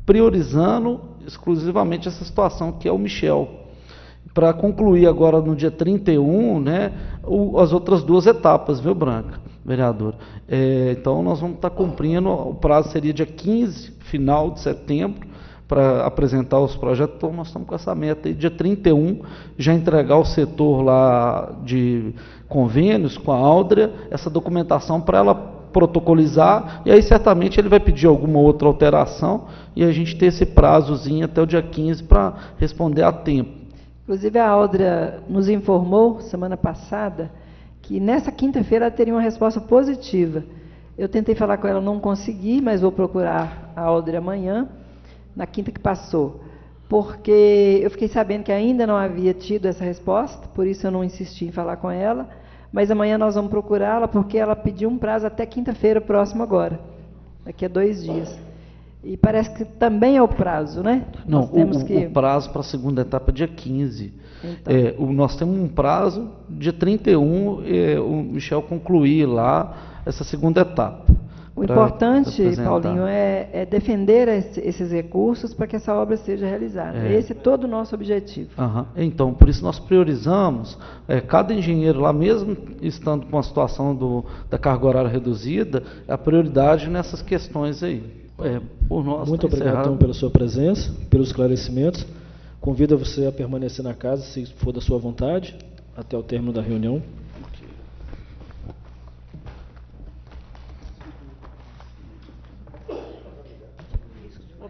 priorizando exclusivamente essa situação, que é o Michel, para concluir agora no dia 31, né, as outras 2 etapas, viu, Branca, vereadora? Então nós vamos estar cumprindo, o prazo seria dia 15, final de setembro, para apresentar os projetos. Então nós estamos com essa meta aí, dia 31, já entregar ao setor lá de convênios com a Áudrea, essa documentação para ela protocolizar, e aí certamente ele vai pedir alguma outra alteração, e a gente ter esse prazozinho até o dia 15 para responder a tempo. Inclusive a Áudrea nos informou, semana passada, que nessa quinta-feira ela teria uma resposta positiva. Eu tentei falar com ela, não consegui, mas vou procurar a Áudrea amanhã, na quinta que passou, porque eu fiquei sabendo que ainda não havia tido essa resposta, por isso eu não insisti em falar com ela, mas amanhã nós vamos procurá-la, porque ela pediu um prazo até quinta-feira próximo agora, daqui a 2 dias. E parece que também é o prazo, né? Não, o prazo para a segunda etapa é dia 15. Então. Nós temos um prazo, dia 31, o Michel concluir lá essa segunda etapa. O importante, Paulinho, é defender esses recursos para que essa obra seja realizada. Esse é todo o nosso objetivo. Então, por isso nós priorizamos, cada engenheiro lá, mesmo estando com a situação da carga horária reduzida, a prioridade nessas questões aí. Muito obrigado, então, pela sua presença, pelos esclarecimentos. Convido você a permanecer na casa, se for da sua vontade, até o término da reunião.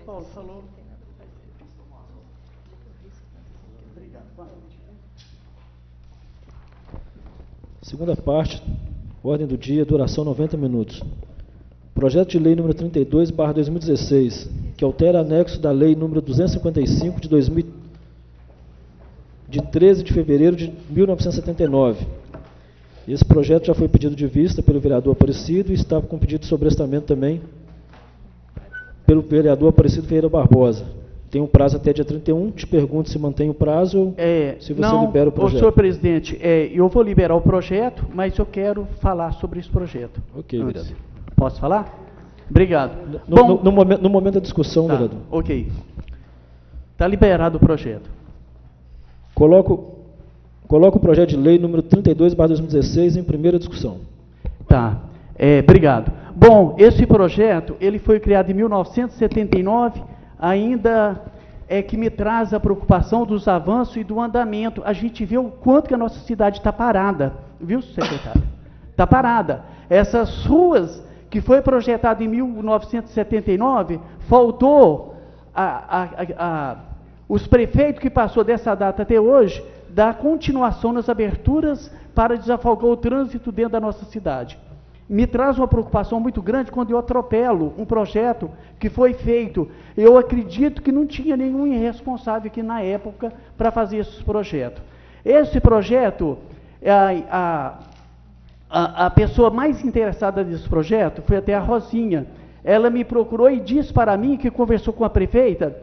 Paulo falou. Segunda parte, ordem do dia, duração 90 minutos. Projeto de lei número 32/2016, que altera anexo da lei número 255 de 13 de fevereiro de 1979. Esse projeto já foi pedido de vista pelo vereador Aparecido e estava com pedido de sobrestamento também pelo vereador Aparecido Ferreira Barbosa. Tem um prazo até dia 31, te pergunto se mantém o prazo ou se você libera o projeto. Senhor presidente, eu vou liberar o projeto, mas eu quero falar sobre esse projeto. Ok, vereador. Posso falar? Obrigado. No momento da discussão, vereador. Ok. Está liberado o projeto. Coloco o projeto de lei número 32/2016 em primeira discussão. Tá. Obrigado. Bom, esse projeto, ele foi criado em 1979, ainda que me traz a preocupação dos avanços e do andamento. A gente vê o quanto que a nossa cidade está parada, viu, secretário? Está parada. Essas ruas que foi projetado em 1979, faltou os prefeitos que passou dessa data até hoje, dar continuação nas aberturas para desafogar o trânsito dentro da nossa cidade. Me traz uma preocupação muito grande quando eu atropelo um projeto que foi feito. Eu acredito que não tinha nenhum irresponsável aqui na época para fazer esse projeto. Esse projeto, a pessoa mais interessada nesse projeto foi até a Rosinha. Ela me procurou e disse para mim que conversou com a prefeita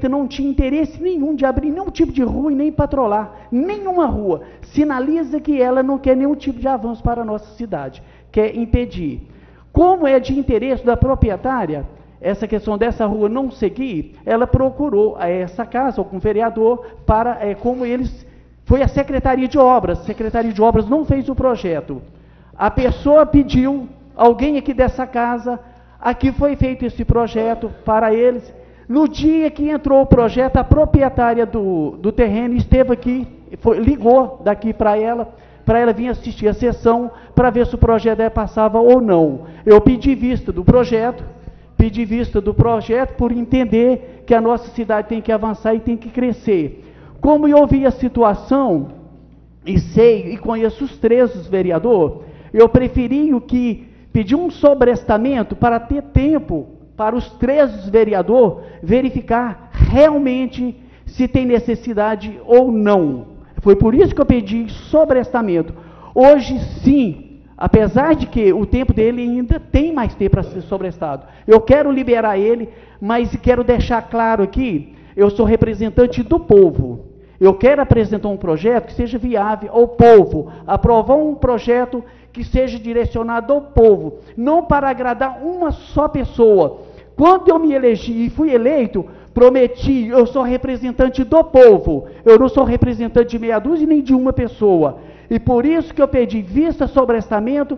não tinha interesse nenhum de abrir nenhum tipo de rua e nem patrolar, nenhuma rua. Sinaliza que ela não quer nenhum tipo de avanço para a nossa cidade, quer impedir. Como é de interesse da proprietária, essa questão dessa rua não seguir, ela procurou essa casa, ou com o vereador, para, como eles, foi a Secretaria de Obras não fez o projeto. A pessoa pediu, alguém aqui dessa casa, aqui foi feito esse projeto para eles. No dia que entrou o projeto, a proprietária do terreno esteve aqui, ligou daqui para ela vir assistir a sessão, para ver se o projeto passava ou não. Eu pedi vista do projeto por entender que a nossa cidade tem que avançar e tem que crescer. Como eu vi a situação, e sei, e conheço os 3 vereadores, eu preferi pedir um sobrestamento para ter tempo para os 3 vereadores verificar realmente se tem necessidade ou não. Foi por isso que eu pedi sobrestamento. Hoje, sim, apesar de que o tempo dele ainda tem mais tempo para ser sobrestado, eu quero liberar ele, mas quero deixar claro aqui, eu sou representante do povo. Eu quero apresentar um projeto que seja viável ao povo, aprovar um projeto que seja direcionado ao povo, não para agradar uma só pessoa. Quando eu me elegi e fui eleito, prometi, eu sou representante do povo, eu não sou representante de meia dúzia nem de uma pessoa. E por isso que eu pedi vista sobrestamento,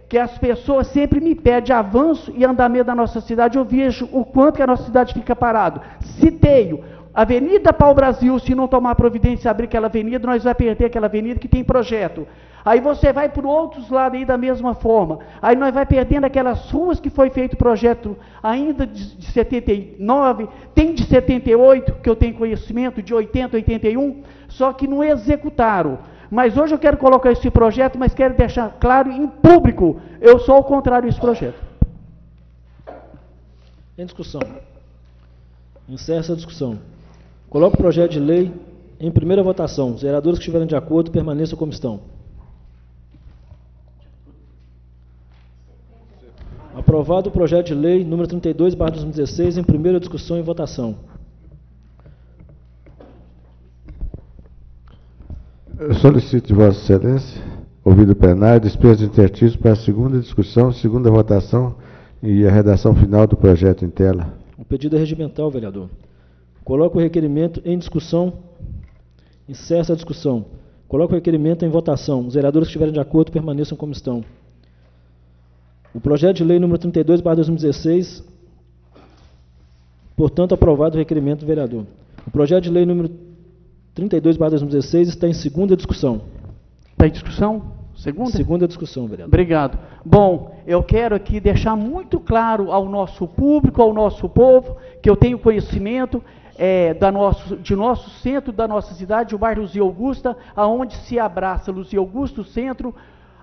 que as pessoas sempre me pedem avanço e andamento da nossa cidade. Eu vejo o quanto que a nossa cidade fica parado. Citeio, Avenida Pau Brasil, se não tomar providência e abrir aquela avenida, nós vamos perder aquela avenida que tem projeto. Aí você vai para outros lados aí da mesma forma. Aí nós vai perdendo aquelas ruas que foi feito projeto ainda de 79, tem de 78, que eu tenho conhecimento, de 80, 81, só que não executaram. Mas hoje eu quero colocar esse projeto, mas quero deixar claro em público, eu sou ao contrário desse projeto. Em discussão. Encerra essa discussão. Coloco o projeto de lei em primeira votação. Os vereadores que estiverem de acordo permaneçam como estão. Aprovado o projeto de lei número 32/2016 em primeira discussão e votação. Eu solicito de Vossa Excelência, ouvido o plenário, despesa de intertítulos para a segunda discussão, segunda votação e a redação final do projeto em tela. O pedido é regimental, vereador. Coloco o requerimento em discussão. Encerra essa discussão. Coloco o requerimento em votação. Os vereadores que estiverem de acordo permaneçam como estão. O projeto de lei número 32/2016, portanto, aprovado o requerimento do vereador. O projeto de lei número 32/2016 está em segunda discussão. Está em discussão? Segunda? Segunda discussão, vereador. Obrigado. Bom, eu quero aqui deixar muito claro ao nosso público, ao nosso povo, que eu tenho conhecimento de nosso centro, da nossa cidade, o bairro Luzia Augusta, aonde se abraça Luzia Augusta, o centro.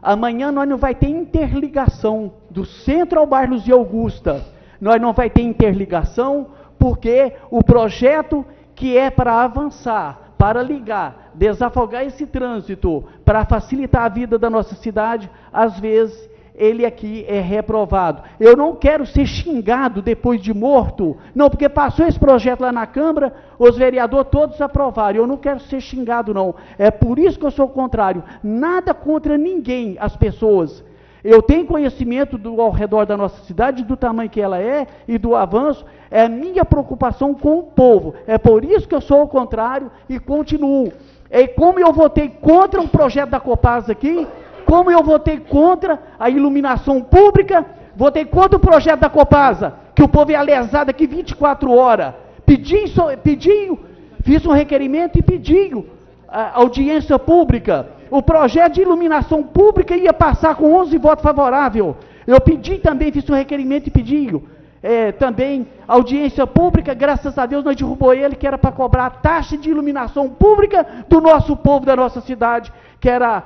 Amanhã nós não vai ter interligação do centro ao bairro Luzia Augusta. Nós não vai ter interligação porque o projeto que é para avançar, para ligar, desafogar esse trânsito, para facilitar a vida da nossa cidade, às vezes ele aqui é reprovado. Eu não quero ser xingado depois de morto, não, porque passou esse projeto lá na Câmara, os vereadores todos aprovaram. Eu não quero ser xingado, não. É por isso que eu sou contrário. Nada contra ninguém, as pessoas. Eu tenho conhecimento ao redor da nossa cidade, do tamanho que ela é e do avanço. É a minha preocupação com o povo. É por isso que eu sou o contrário e continuo. E como eu votei contra um projeto da Copasa aqui, como eu votei contra a iluminação pública, votei contra o projeto da Copasa, que o povo é lesado aqui 24 horas. Fiz um requerimento e pedi audiência pública. O projeto de iluminação pública ia passar com 11 votos favoráveis. Eu pedi também, fiz um requerimento e pedi também audiência pública, graças a Deus nós derrubou ele, que era para cobrar a taxa de iluminação pública do nosso povo, da nossa cidade, que era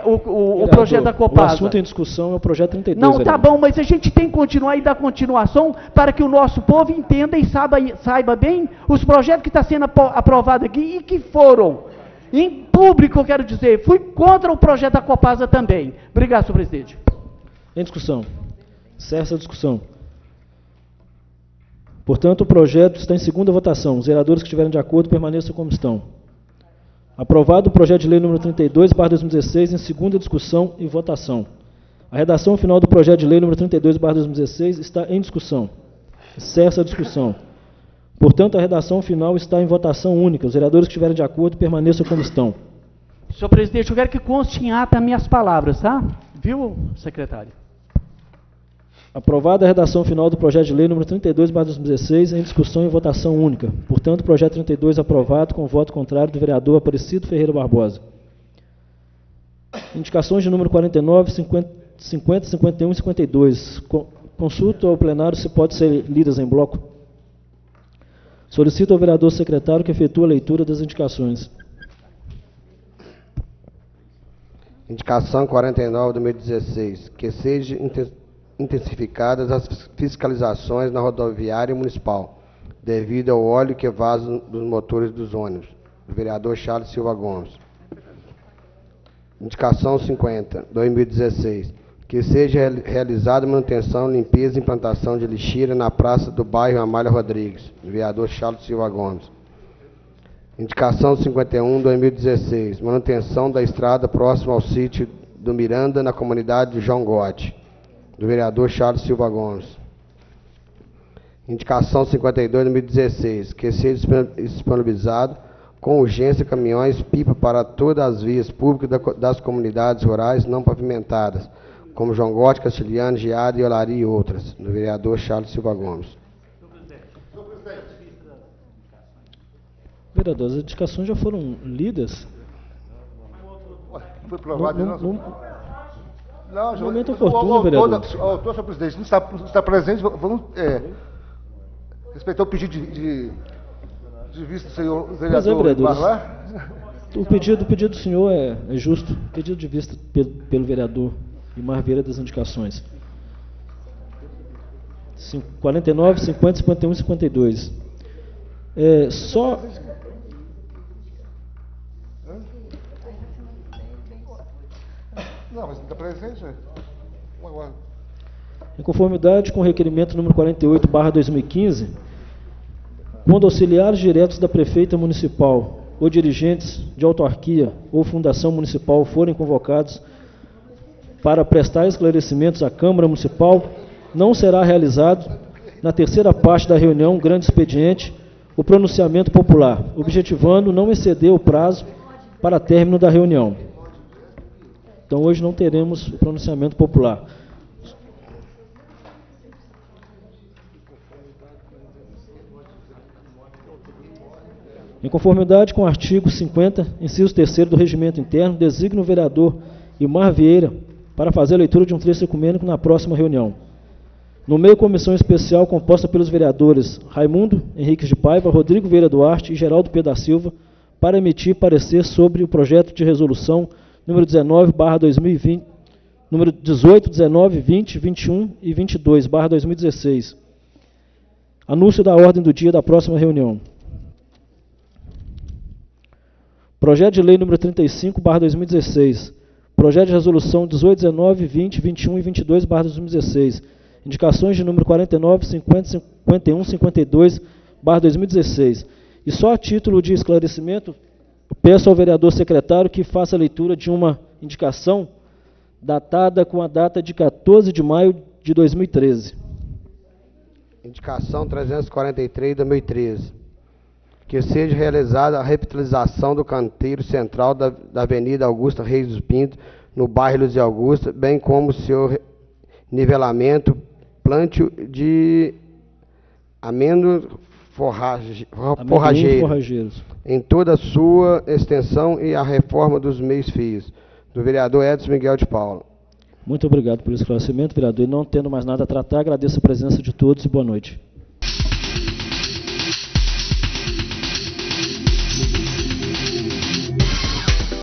o projeto da Copasa. O assunto em discussão é o projeto 32. Não, tá bom, mas a gente tem que continuar e dar continuação para que o nosso povo entenda e saiba bem os projetos que estão sendo aprovados aqui e que foram, em público, eu quero dizer, fui contra o projeto da Copasa também. Obrigado, senhor presidente. Em discussão. Cessa a discussão. Portanto, o projeto está em segunda votação. Os vereadores que estiverem de acordo permaneçam como estão. Aprovado o projeto de lei número 32/2016 em segunda discussão e votação. A redação final do projeto de lei número 32/2016 está em discussão. Cessa a discussão. Portanto, a redação final está em votação única. Os vereadores que estiverem de acordo permaneçam como estão. Senhor presidente, eu quero que conste em ata as minhas palavras, tá? Viu, secretário? Aprovada a redação final do projeto de lei número 32/2016 em discussão e votação única. Portanto, o projeto 32 aprovado com voto contrário do vereador Aparecido Ferreira Barbosa. Indicações de número 49, 50, 51 e 52. Consulta ao plenário se pode ser lidas em bloco. Solicito ao vereador secretário que efetue a leitura das indicações. Indicação 49 de 2016. Que seja intensificadas as fiscalizações na rodoviária municipal, devido ao óleo que vaza dos motores dos ônibus. O vereador Charles Silva Gomes. Indicação 50, 2016. Que seja realizada manutenção, limpeza e implantação de lixeira na praça do bairro Amália Rodrigues. O vereador Charles Silva Gomes. Indicação 51, 2016. Manutenção da estrada próxima ao sítio do Miranda, na comunidade de João Gotti. Do vereador Charles Silva Gomes. Indicação 52, 2016. Que seja disponibilizado com urgência caminhões pipa para todas as vias públicas das comunidades rurais não pavimentadas, como João Gotti, Castilhano, Geada, Olaria e outras. Do vereador Charles Silva Gomes. Vereador, as indicações já foram lidas? Foi provado não, no momento oportuno, vereador. Senhor presidente, não está presente, vamos respeitar o pedido de vista do senhor vereador Marlar. O pedido do senhor é justo. Pedido de vista pelo vereador Imar Vieira das indicações. 49, 50, 51 e 52. Só... Não, mas está presente, Em conformidade com o requerimento número 48/2015, quando auxiliares diretos da prefeita municipal ou dirigentes de autarquia ou fundação municipal forem convocados para prestar esclarecimentos à Câmara Municipal, não será realizado, na terceira parte da reunião, grande expediente, o pronunciamento popular, objetivando não exceder o prazo para término da reunião. Então, hoje não teremos o pronunciamento popular. Em conformidade com o artigo 50, inciso 3º do Regimento Interno, designa o vereador Imar Vieira para fazer a leitura de um trecho ecumênico na próxima reunião. Nomeio comissão especial composta pelos vereadores Raimundo Henriques de Paiva, Rodrigo Vieira Duarte e Geraldo P. da Silva para emitir parecer sobre o projeto de resolução número 19/2020, número 18, 19, 20, 21 e 22/2016. Anúncio da ordem do dia da próxima reunião. Projeto de lei número 35/2016. Projeto de resolução 18, 19, 20, 21 e 22/2016. Indicações de número 49, 50, 51, 52/2016. E só a título de esclarecimento, peço ao vereador secretário que faça a leitura de uma indicação datada com a data de 14 de maio de 2013. Indicação 343 de 2013. Que seja realizada a revitalização do canteiro central da Avenida Augusta Reis dos Pintos, no bairro Luzia Augusta, bem como seu nivelamento, plantio de amêndoas forrageiros em toda a sua extensão e a reforma dos meios-fios. Do vereador Edson Miguel de Paula. Muito obrigado pelo esclarecimento, vereador. E não tendo mais nada a tratar, agradeço a presença de todos e boa noite.